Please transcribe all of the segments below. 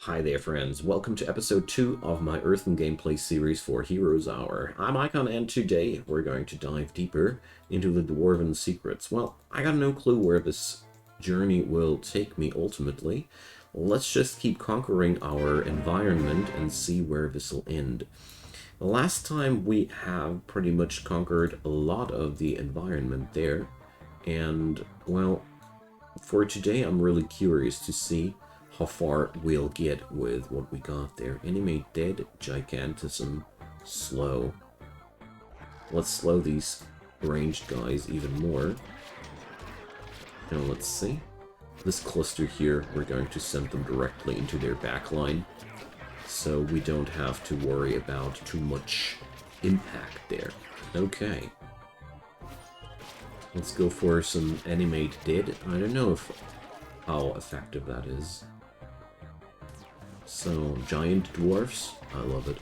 Hi there friends, welcome to episode 2 of my Earthen gameplay series for Heroes Hour. I'm Icon and today we're going to dive deeper into the Dwarven secrets. Well, I got no clue where this journey will take me ultimately. Let's just keep conquering our environment and see where this will end. The last time we have pretty much conquered a lot of the environment there, and well, for today I'm really curious to see how far we'll get with what we got there. Enemy dead, gigantism, slow. Let's slow these ranged guys even more. Now let's see. This cluster here, we're going to send them directly into their backline, so we don't have to worry about too much impact there. Okay. Let's go for some animate dead. I don't know how effective that is. So, giant dwarfs. I love it.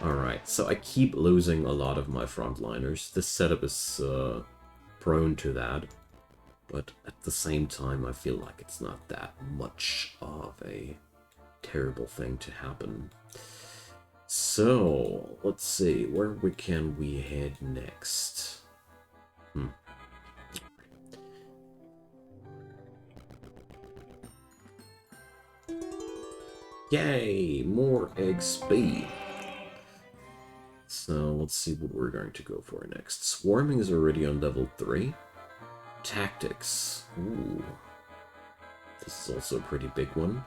Alright, so I keep losing a lot of my frontliners. This setup is prone to that. But at the same time, I feel like it's not that much of a terrible thing to happen. So, let's see, where can we head next? Yay! More XP! So, let's see what we're going to go for next. Swarming is already on level 3. Tactics. Ooh. This is also a pretty big one.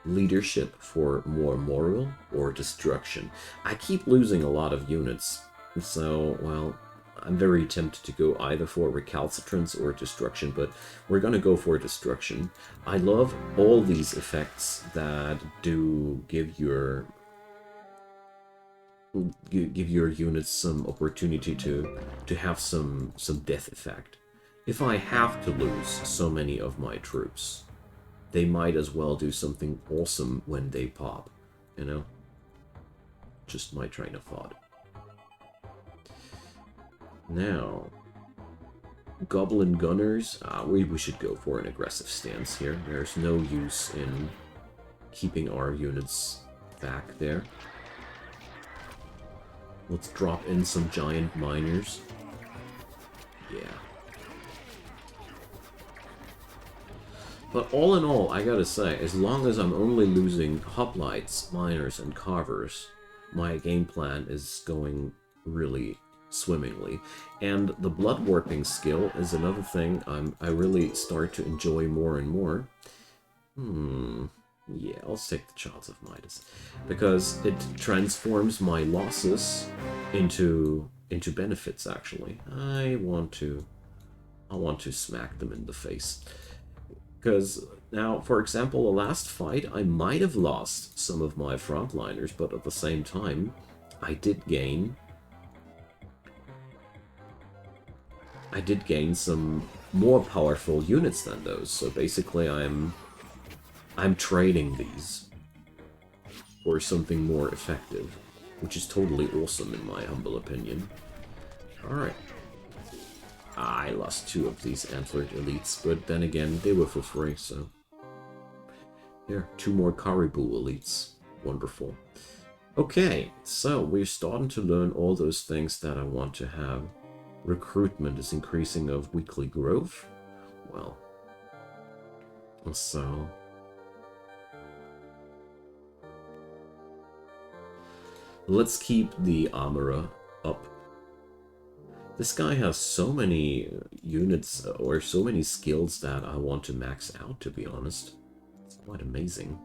Leadership for more moral or destruction. I keep losing a lot of units, so, well, I'm very tempted to go either for recalcitrance or destruction, but we're gonna go for destruction. I love all these effects that do give your units some opportunity to have some death effect. If I have to lose so many of my troops, they might as well do something awesome when they pop, you know? Just my train of thought. Now, Goblin Gunners, we should go for an aggressive stance here. There's no use in keeping our units back there. Let's drop in some giant miners. Yeah. But all in all, I gotta say, as long as I'm only losing hoplites, miners, and carvers, my game plan is going really swimmingly. And the blood warping skill is another thing I really start to enjoy more and more. Yeah, I'll take the Childs of Midas. Because it transforms my losses into benefits, actually. I want to smack them in the face. Because now, for example, the last fight, I might have lost some of my frontliners, but at the same time, I did gain some more powerful units than those. So basically, I'm trading these for something more effective, which is totally awesome in my humble opinion. All right. I lost 2 of these antlered elites, but then again, they were for free, so... Here, 2 more caribou elites. Wonderful. Okay, so we're starting to learn all those things that I want to have. Recruitment is increasing of weekly growth. Well, so... let's keep the armorer up. This guy has so many units, or so many skills that I want to max out, to be honest. It's quite amazing.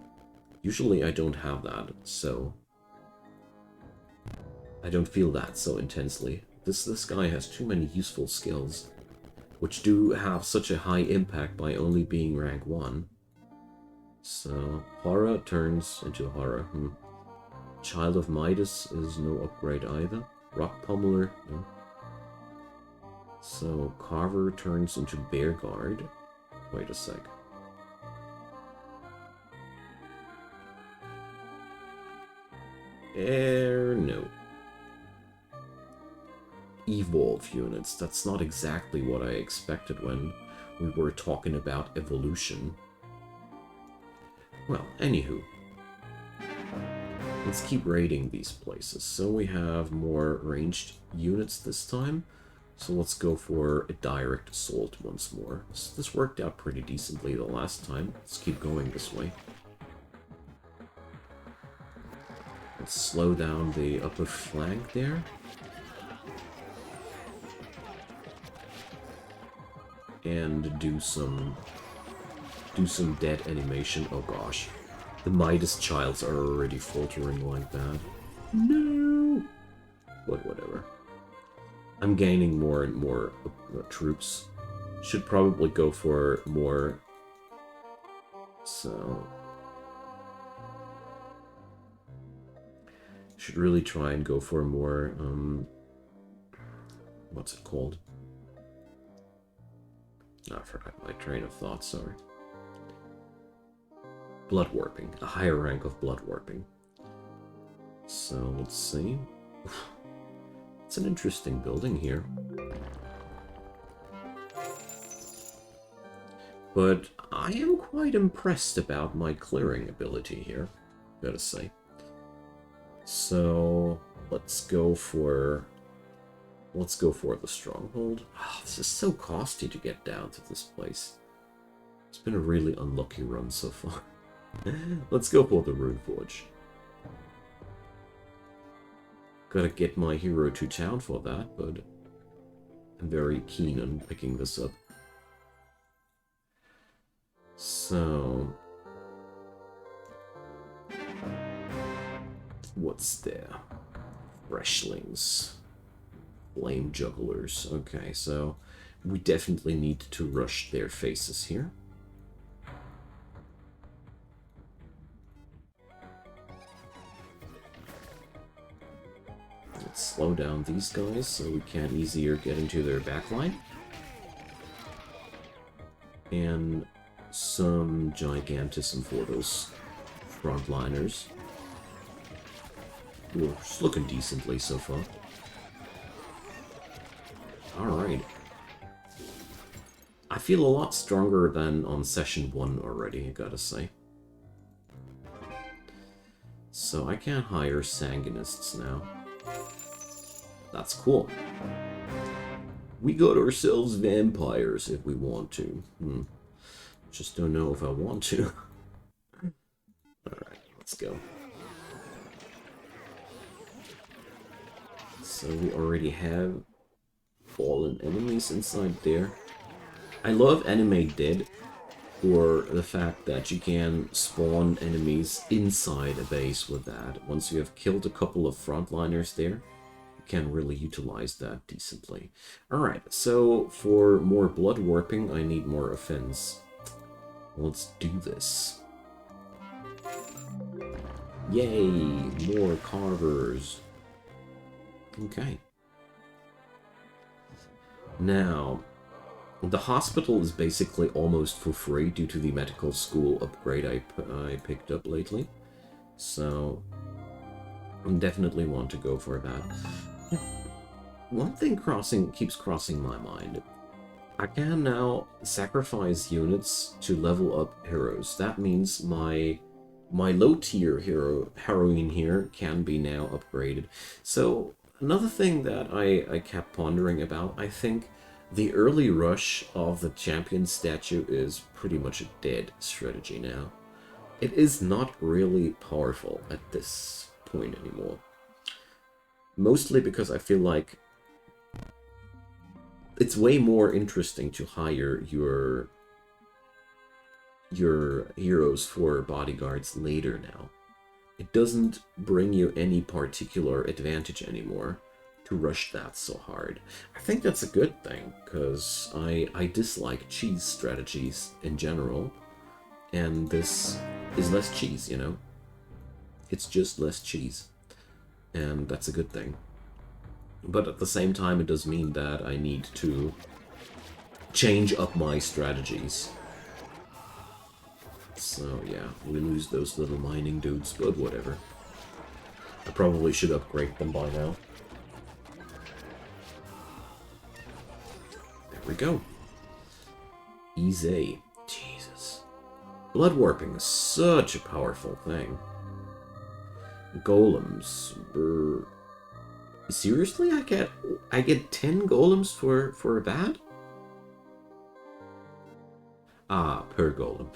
Usually I don't have that, so... I don't feel that so intensely. This guy has too many useful skills, which do have such a high impact by only being rank 1. So, Horror turns into Horror. Child of Midas is no upgrade either. Rock Pummeler, no. So, Carver turns into Bear Guard. Wait a sec. No. Evolve units. That's not exactly what I expected when we were talking about evolution. Well, anywho. Let's keep raiding these places. So we have more ranged units this time. So let's go for a direct assault once more. So this worked out pretty decently the last time. Let's keep going this way. Let's slow down the upper flank there. And do some dead animation. Oh gosh. The Midas Childs are already faltering like that. No! But whatever. I'm gaining more and more troops. Should probably go for more. So... should really try and go for more, what's it called? I forgot my train of thought, sorry. Blood warping, a higher rank of blood warping. So let's see. It's an interesting building here. But I am quite impressed about my clearing ability here, gotta say. So let's go for the Stronghold. Oh, this is so costly to get down to this place. It's been a really unlucky run so far. Let's go for the Rune Forge. Gotta get my hero to town for that, but I'm very keen on picking this up. So... what's there? Freshlings. Flame Jugglers. Okay, so we definitely need to rush their faces here. Let's slow down these guys so we can easier get into their backline. And some gigantism for those frontliners. Ooh, it's looking decently so far. Alright. I feel a lot stronger than on session 1 already, I gotta say. So I can hire Sanguinists now. That's cool. We got ourselves vampires if we want to. Just don't know if I want to. Alright, let's go. So we already have fallen enemies inside there. I love Anime Dead for the fact that you can spawn enemies inside a base with that. Once you have killed a couple of frontliners there, you can really utilize that decently. Alright, so for more blood warping, I need more offense. Let's do this. Yay! More carvers. Okay. Now, the hospital is basically almost for free due to the medical school upgrade I picked up lately. So, I definitely want to go for that. One thing keeps crossing my mind. I can now sacrifice units to level up heroes. That means my low-tier heroine here can be now upgraded. So, another thing that I kept pondering about, I think the early rush of the champion statue is pretty much a dead strategy now. It is not really powerful at this point anymore. Mostly because I feel like it's way more interesting to hire your heroes for bodyguards later now. It doesn't bring you any particular advantage anymore to rush that so hard. I think that's a good thing, because I dislike cheese strategies in general, and this is less cheese, you know? It's just less cheese, and that's a good thing. But at the same time, it does mean that I need to change up my strategies. So yeah, we lose those little mining dudes, but whatever. I probably should upgrade them by now. There we go. Easy. Jesus. Blood warping is such a powerful thing. Golems. Seriously, I get 10 golems for that? Ah, per golem.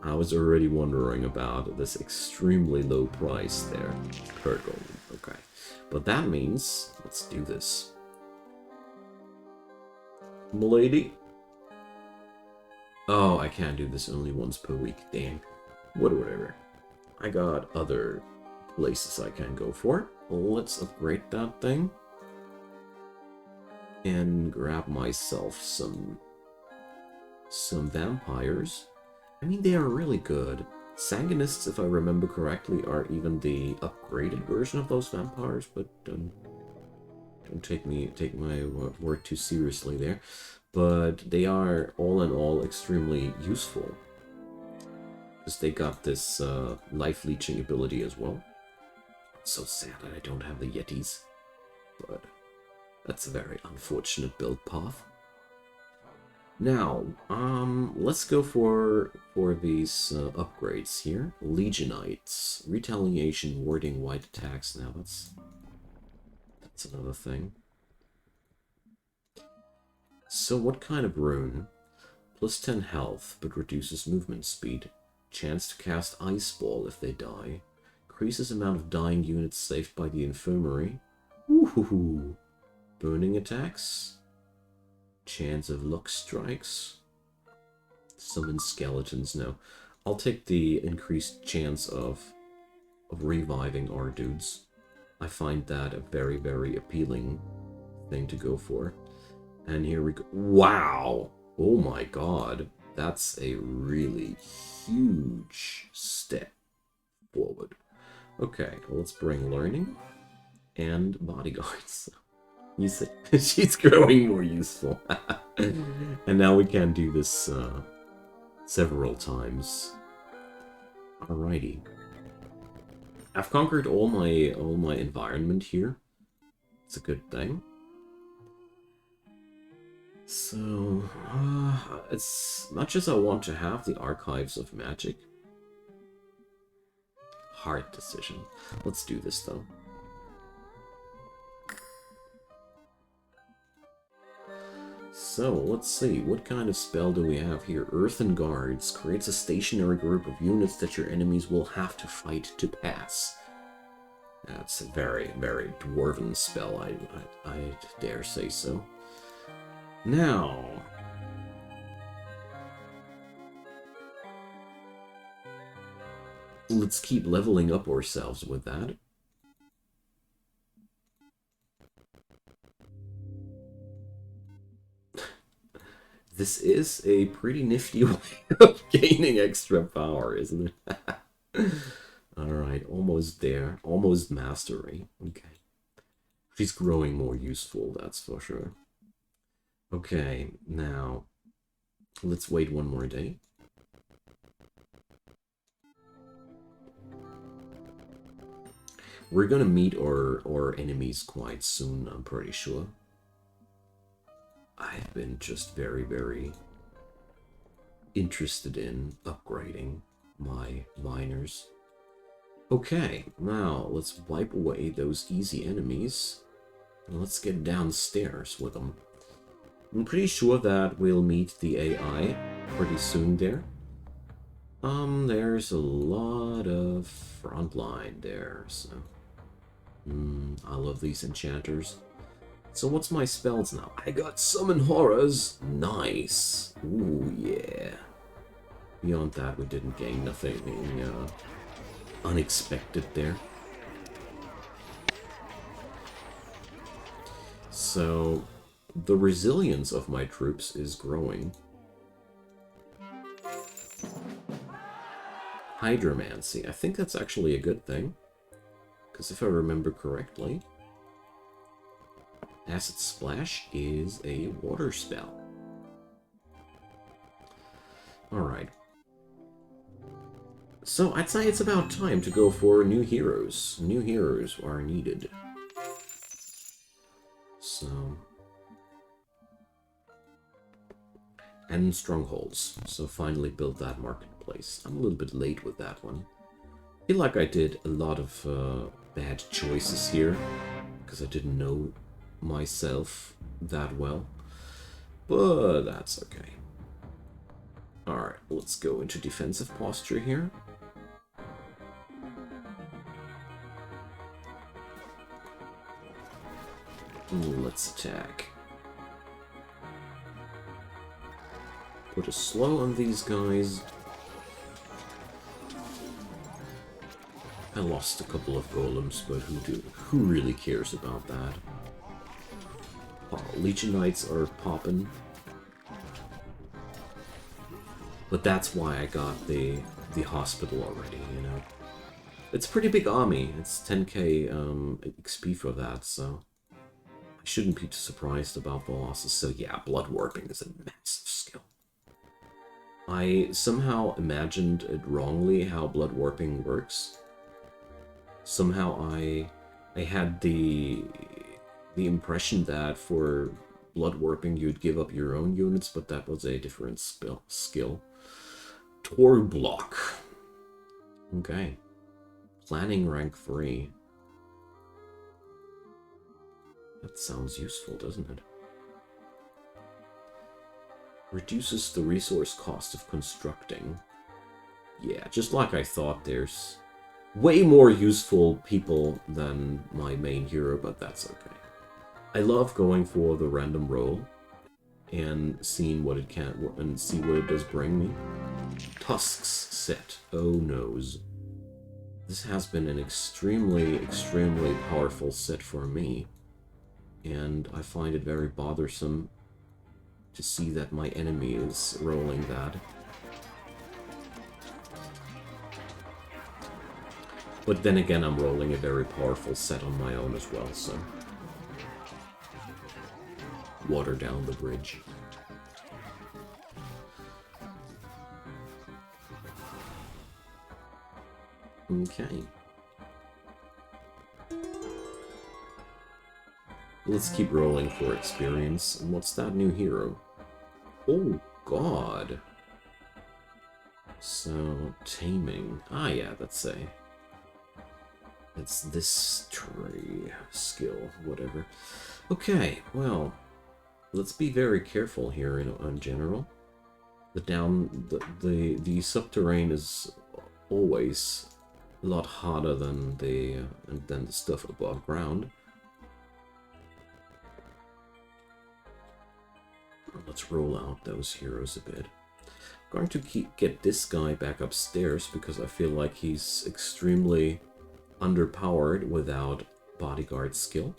I was already wondering about this extremely low price there per golem. Okay, but that means let's do this, milady. Oh, I can't do this only once per week. Damn. Whatever. I got other places I can go for. Let's upgrade that thing. And grab myself some vampires. I mean, they are really good. Sanguinists, if I remember correctly, are even the upgraded version of those vampires, but don't take my word too seriously there. But they are, all in all, extremely useful. Because they got this life leeching ability as well. It's so sad that I don't have the Yetis. But that's a very unfortunate build path. Now, let's go for these upgrades here. Legionites. Retaliation, warding, white attacks. Now, that's another thing. So what kind of rune? Plus 10 health, but reduces movement speed. Chance to cast Ice Ball if they die. Increases amount of dying units saved by the infirmary. Woohoo! Burning attacks. Chance of luck strikes. Summon skeletons. No. I'll take the increased chance of reviving our dudes. I find that a very, very appealing thing to go for. And here we go. Wow! Oh my god. That's a really huge step forward. Okay, let's bring learning and bodyguards. You see, she's growing more useful. And now we can do this several times. Alrighty. I've conquered all my environment here. It's a good thing. So, as much as I want to have the Archives of Magic, hard decision. Let's do this though. So, let's see, what kind of spell do we have here? Earthen Guards creates a stationary group of units that your enemies will have to fight to pass. That's a very, very dwarven spell, I dare say so. Now, let's keep leveling up ourselves with that. This is a pretty nifty way of gaining extra power, isn't it? Alright, almost there. Almost mastery. Okay. She's growing more useful, that's for sure. Okay, now, let's wait one more day. We're gonna meet our enemies quite soon, I'm pretty sure. I've been just very, very interested in upgrading my miners. Okay, now let's wipe away those easy enemies. And let's get downstairs with them. I'm pretty sure that we'll meet the AI pretty soon there. There's a lot of Frontline there, so... I love these enchanters. So what's my spells now? I got Summon Horrors! Nice! Ooh, yeah. Beyond that, we didn't gain nothing unexpected there. So, the resilience of my troops is growing. Hydromancy. I think that's actually a good thing. Because if I remember correctly, Acid Splash is a water spell. Alright. So, I'd say it's about time to go for new heroes. New heroes are needed. So... 10 strongholds. So finally built that marketplace. I'm a little bit late with that one. I feel like I did a lot of bad choices here, because I didn't know myself that well. But that's okay. Alright, let's go into defensive posture here. Let's attack. Put a slow on these guys. I lost a couple of golems, but who really cares about that? Oh, Legion Knights are popping. But that's why I got the hospital already, you know. It's a pretty big army. It's 10k XP for that, so I shouldn't be too surprised about the losses. So yeah, blood warping is a massive skill. I somehow imagined it wrongly how blood warping works. Somehow I had the impression that for blood warping you'd give up your own units, but that was a different skill. Tor block. Okay. Planning rank 3. That sounds useful, doesn't it? Reduces the resource cost of constructing. Yeah, just like I thought, there's way more useful people than my main hero, but that's okay. I love going for the random roll and seeing what it can and see what it does bring me. Tusks set. Oh noes. This has been an extremely powerful set for me, and I find it very bothersome to see that my enemy is rolling that. But then again, I'm rolling a very powerful set on my own as well, so... Water down the bridge. Okay. Let's keep rolling for experience. And what's that new hero? Oh, God. So, taming. Ah, yeah, that's it's this tree skill, whatever. Okay, well, let's be very careful here in general. The subterranean is always a lot hotter than the stuff above ground. Let's roll out those heroes a bit. I'm going to get this guy back upstairs because I feel like he's extremely underpowered without bodyguard skill.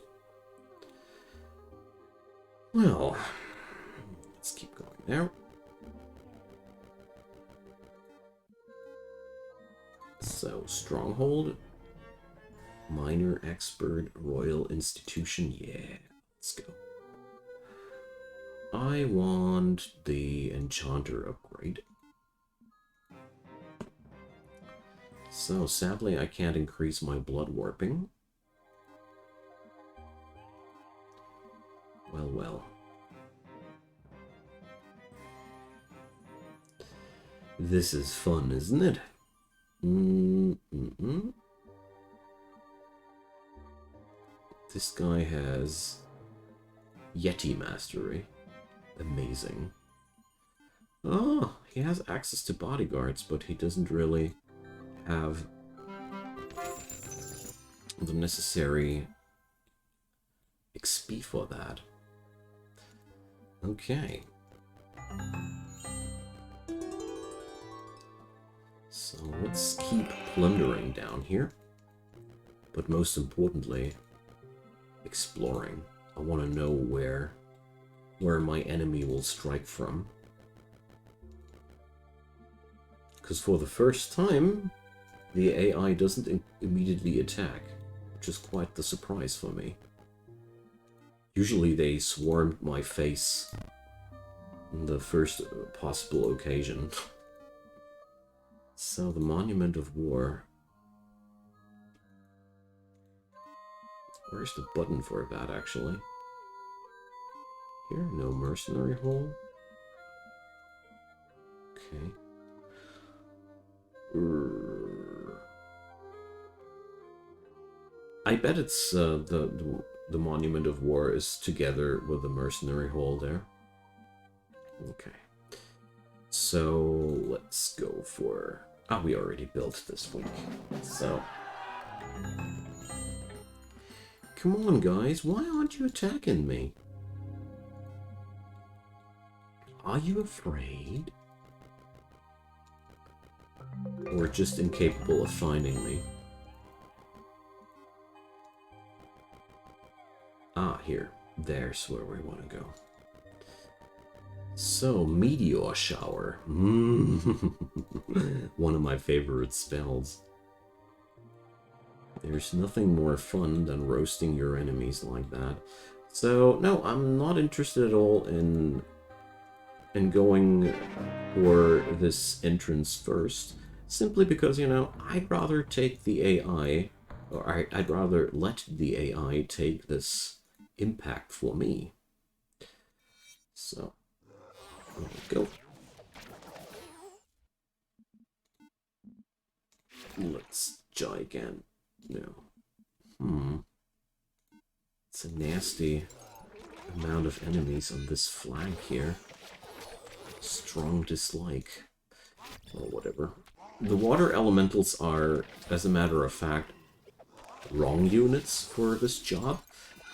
Well, let's keep going there. So, Stronghold, Minor Expert, Royal Institution, yeah, let's go. I want the Enchanter upgrade. So, sadly, I can't increase my blood warping. Well, well. This is fun, isn't it? This guy has Yeti Mastery. Amazing. Oh, he has access to bodyguards, but he doesn't really have the necessary XP for that. Okay. So let's keep plundering down here. But most importantly, exploring. I want to know where my enemy will strike from. Because for the first time, the AI doesn't immediately attack, which is quite the surprise for me. Usually they swarmed my face on the first possible occasion. So, the Monument of War. Where's the button for that, actually? Here, no mercenary hole. Okay. I bet it's the Monument of War is together with the Mercenary Hall there. Okay. So let's go for... Ah, we already built this week. So... Come on, guys. Why aren't you attacking me? Are you afraid? Or just incapable of finding me? Ah, here. There's where we want to go. So, Meteor Shower. One of my favorite spells. There's nothing more fun than roasting your enemies like that. So, no, I'm not interested at all in going for this entrance first. Simply because, you know, I'd rather take the AI, or I'd rather let the AI take this impact for me. So, there we go. Let's gigant. No. It's a nasty amount of enemies on this flank here. Strong dislike. Or whatever. The water elementals are, as a matter of fact, wrong units for this job,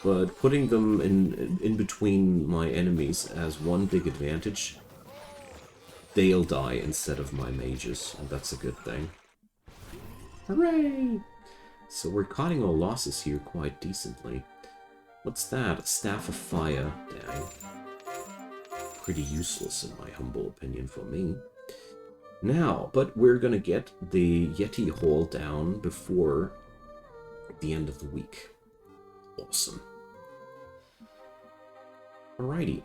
but putting them in between my enemies as one big advantage, they'll die instead of my mages, and that's a good thing. Hooray! So we're cutting our losses here quite decently. What's that? A Staff of Fire. Dang. Pretty useless in my humble opinion for me. Now, but we're gonna get the Yeti Hall down before the end of the week. Awesome. Alrighty.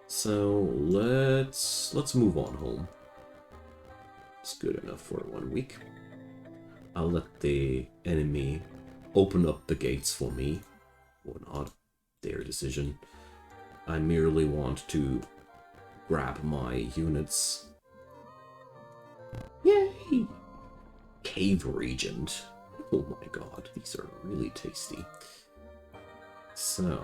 So let's move on home. It's good enough for 1 week. I'll let the enemy open up the gates for me, or not. Their decision. I merely want to grab my units. Yay! Cave Regent. Oh my god, these are really tasty. So,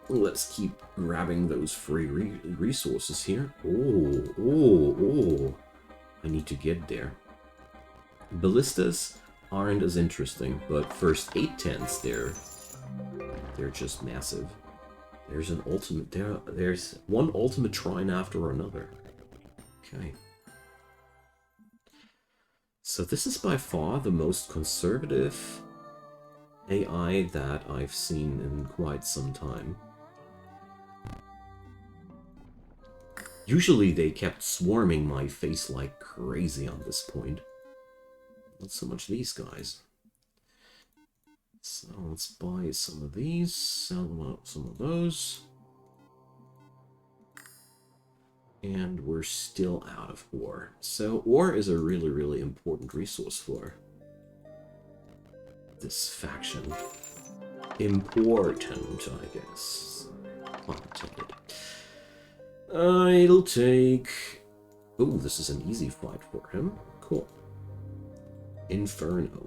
let's keep grabbing those free resources here. Oh. I need to get there. Ballistas aren't as interesting, but first 810s, they're just massive. There's an ultimate there's one ultimate shrine after another. Okay. So this is by far the most conservative AI that I've seen in quite some time. Usually they kept swarming my face like crazy on this point. Not so much these guys. So let's buy some of these, sell some of those. And we're still out of ore. So ore is a really, really important resource for this faction. Important, I guess. Pun intended. I'll take... Ooh, this is an easy fight for him. Cool. Inferno.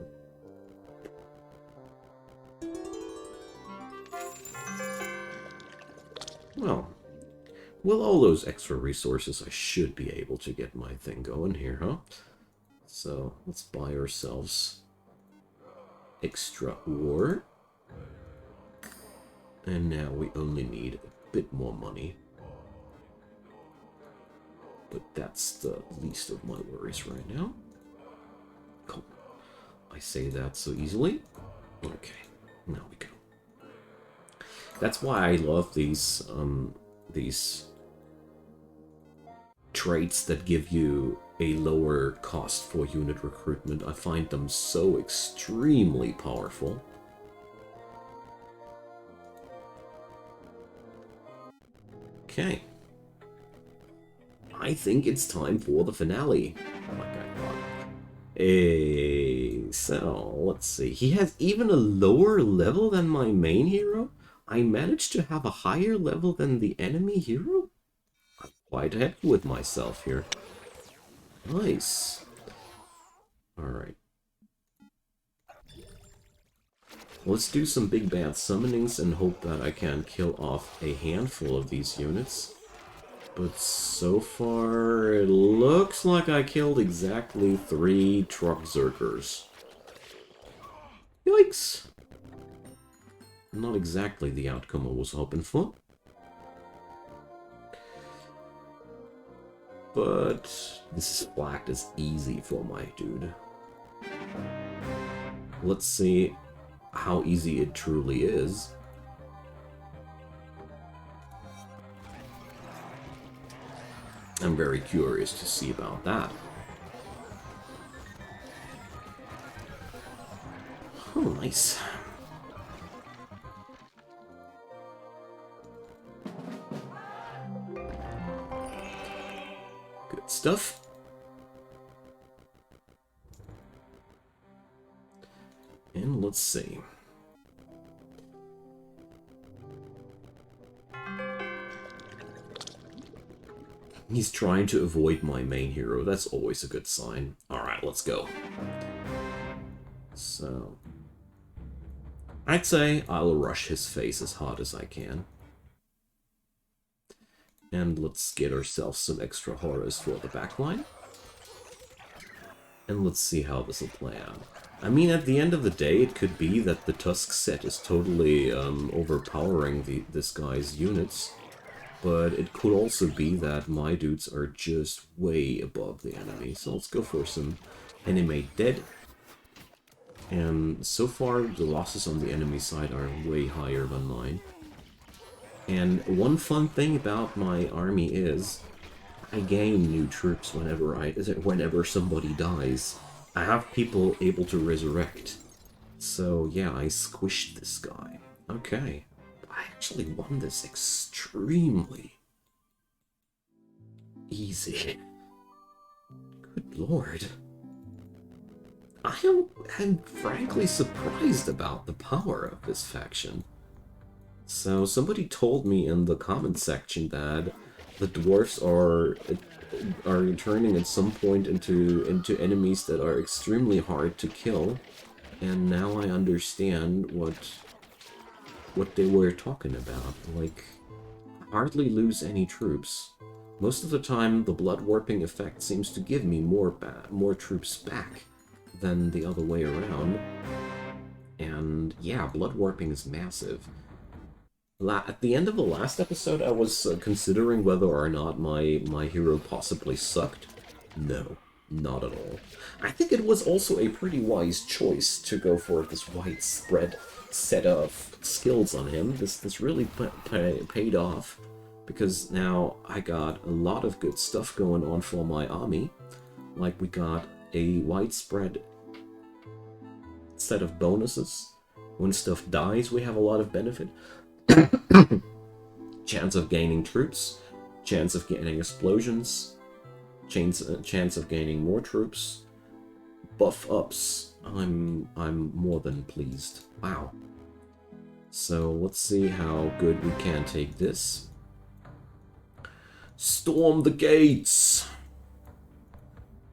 Well, with all those extra resources, I should be able to get my thing going here, huh? So, let's buy ourselves extra ore. And now we only need a bit more money. But that's the least of my worries right now. Cool. I say that so easily. Okay, now we go. That's why I love these traits that give you a lower cost for unit recruitment. I find them so extremely powerful. Okay. I think it's time for the finale. Like I thought. So, let's see. He has even a lower level than my main hero? I managed to have a higher level than the enemy hero? quite happy with myself here. Nice. Alright. Let's do some big bad summonings and hope that I can kill off a handful of these units. But so far, it looks like I killed exactly 3 truck zerkers. Yikes! Not exactly the outcome I was hoping for. But this is flagged as easy for my dude. Let's see how easy it truly is. I'm very curious to see about that. Oh, nice. Good stuff. And let's see. He's trying to avoid my main hero. That's always a good sign. Alright, let's go. So, I'd say I'll rush his face as hard as I can. And let's get ourselves some extra horrors for the backline. And let's see how this will play out. I mean, at the end of the day, it could be that the Tusk set is totally overpowering this guy's units. But it could also be that my dudes are just way above the enemy. So let's go for some enemy dead. And so far, the losses on the enemy side are way higher than mine. And one fun thing about my army is I gain new troops whenever somebody dies. I have people able to resurrect. So yeah, I squished this guy. Okay. I actually won this extremely easy. Good lord. I am frankly surprised about the power of this faction. So somebody told me in the comment section that the dwarfs are turning at some point into enemies that are extremely hard to kill, and now I understand what they were talking about. Like, hardly lose any troops. Most of the time, the blood warping effect seems to give me more troops back than the other way around. And yeah, blood warping is massive. At the end of the last episode, I was considering whether or not my hero possibly sucked. No, not at all. I think it was also a pretty wise choice to go for this widespread set of skills on him. This really paid off, because now I got a lot of good stuff going on for my army. Like, we got a widespread set of bonuses. When stuff dies, we have a lot of benefit. Chance of gaining troops, chance of getting explosions, chance of gaining more troops, buff ups. I'm more than pleased. Wow. So let's see how good we can take this. Storm the gates!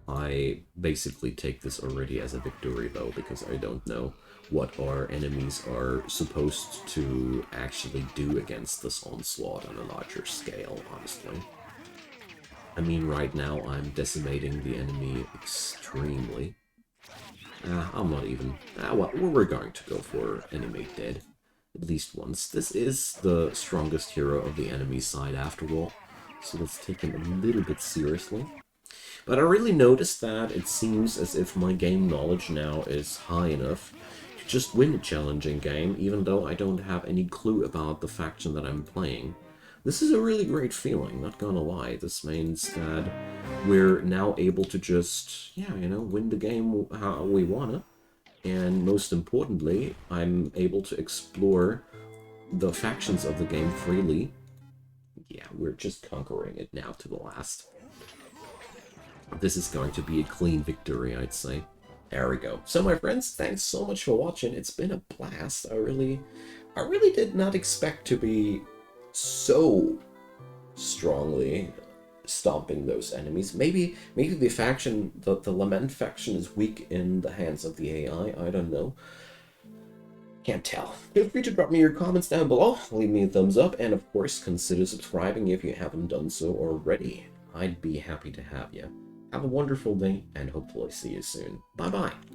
I basically take this already as a victory though, because I don't know what our enemies are supposed to actually do against this onslaught on a larger scale, honestly. I mean, right now I'm decimating the enemy extremely. I'm not even... well, we're going to go for enemy dead. At least once. This is the strongest hero of the enemy side after all, so let's take him a little bit seriously. But I really noticed that it seems as if my game knowledge now is high enough to just win a challenging game, even though I don't have any clue about the faction that I'm playing. This is a really great feeling, not gonna lie. This means that we're now able to just, yeah, you know, win the game how we wanna. And most importantly, I'm able to explore the factions of the game freely. Yeah, we're just conquering it now to the last. This is going to be a clean victory, I'd say. There we go. So my friends, thanks so much for watching. It's been a blast. I really did not expect to be so strongly stomping those enemies. Maybe the faction, the Lament faction, is weak in the hands of the AI. I don't know. Can't tell. Feel free to drop me your comments down below, leave me a thumbs up, and of course consider subscribing if you haven't done so already. I'd be happy to have you. Have a wonderful day, and hopefully see you soon. Bye-bye.